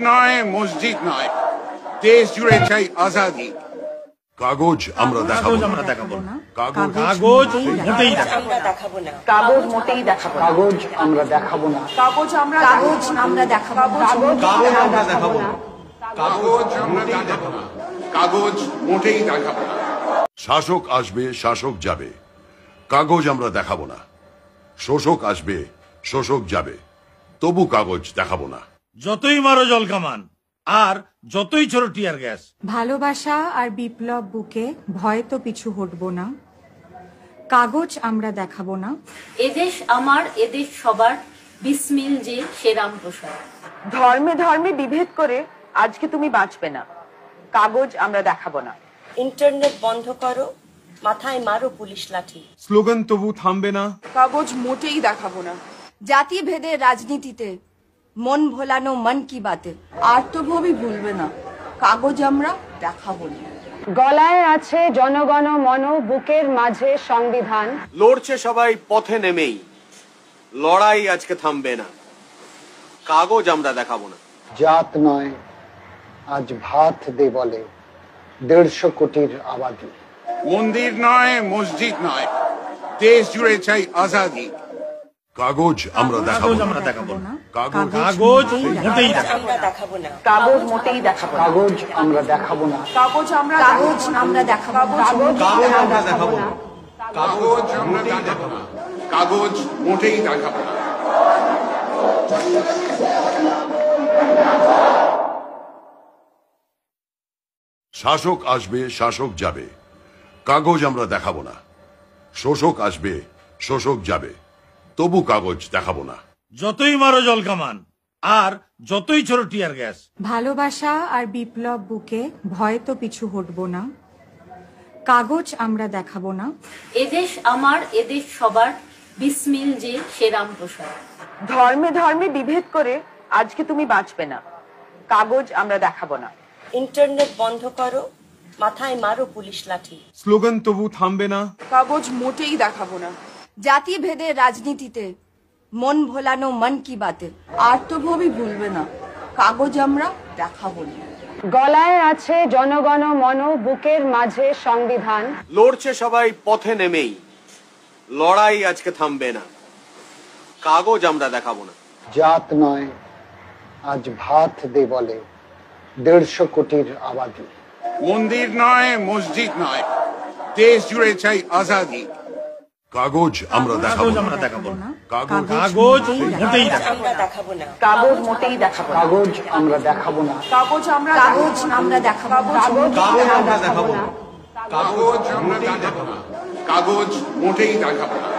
নয়, মসজিদ নয়, দেশ জুড়ে চাই আজাদি। কাগজ আমরা দেখাবো না। কাগজ মোটেই দেখাবো না। কাগজ মোটেই দেখাবো না। কাগজ আমরা দেখাবো না। কাগজ আমরা দেখাবো না। কাগজ আমরা দেখাবো না। কাগজ আমরা দেখাবো না। কাগজ মোটেই দেখাবো না। শাসক আসবে, শাসক যাবে, কাগজ আমরা দেখাবো না। শোষক আসবে, শোষক যাবে, তবু কাগজ দেখাবো না। যতই মারো জল কামান আর যতই ছোড়ো টিয়ার গ্যাস, ভালোবাসা আর বিপ্লব বুকে ভয় তো পিছু হটবো না। কাগজ আমরা দেখাবো না। এদেশ আমার, এদেশ সবার, বিসমিল যে সে রামপ্রসাদ। ধর্মে ধর্মে বিভেদ করে আজকে তুমি বাঁচবে না। কাগজ আমরা দেখাবো না। ইন্টারনেট বন্ধ করো, মাথায় মারো পুলিশ লাঠি। স্লোগান তবু থামবে না। কাগজ মোটেই দেখাবো না। জাতি ভেদের রাজনীতিতে মন ভোলানো মন কি বাতে আত্মভাবী ভুলবে না। কাগজ আমরা দেখাবো না। গলায় আছে জনগণ মন, বুকের মাঝে সংবিধান। লড়ছে সবাই পথে নেমেই, লড়াই আজকে থামবে না। কাগজ আমরা দেখাবো না। জাত নয় আজ ভাত দে বলে 150 কোটির আবাদি। মন্দির নয়, মসজিদ নয়, দেশ জুড়ে চাই আজাদি। কাগজ আমরা দেখাবো না। কাগজ মোটেই দেখাবো না। কাগজ মোটেই দেখাবো না। কাগজ আমরা দেখাবো না। কাগজ আমরা দেখাবো না। কাগজ আমরা দেখাবো না। কাগজ আমরা দেখাবো না। কাগজ মোটেই দেখাবো না। শাসক আসবে, শাসক যাবে, কাগজ আমরা দেখাবো না। শোষক আসবে, শোষক যাবে, তবু কাগজ দেখাবো না। যতই মারো জল কামান আর যতই ছোড়ো টিয়ার গ্যাস, ভালোবাসা আর বিপ্লব বুকে ভয় তো পিছু হটবো না। কাগজ আমরা দেখাবো না। এদেশ আমার, এদেশ সবার, বিসমিল যে সে রামপ্রসাদ। ধর্মে ধর্মে বিভেদ করে আজকে তুমি বাঁচবে না। কাগজ আমরা দেখাবো না। ইন্টারনেট বন্ধ করো, মাথায় মারো পুলিশ লাঠি। স্লোগান তবু থামবে না। কাগজ মোটেই দেখাবো না। জাতি ভেদের রাজনীতিতে মন ভোলানো মন কি বাতে আত্মভাবী ভুলবে না। কাগজ আমরা দেখাবো না। গলায় আছে জনগণ মন, বুকের মাঝে সংবিধান। লড়ছে সবাই পথে নেমেই, লড়াই আজকে থামবে না। কাগজ আমরা দেখাবো না। জাত নয় আজ ভাত দে বলে 150 কোটির আবাদি। মন্দির নয়, মসজিদ নয়, দেশ জুড়ে চাই আজাদি। কাগজ আমরা দেখাবো না। কাগজ মোটেই দেখাবো না। কাগজ মোটেই দেখাবো না। কাগজ আমরা দেখাবো না। কাগজ আমরা দেখাবো না। কাগজ আমরা দেখাবো না। কাগজ আমরা দেখাবো না। কাগজ মোটেই দেখাবো না।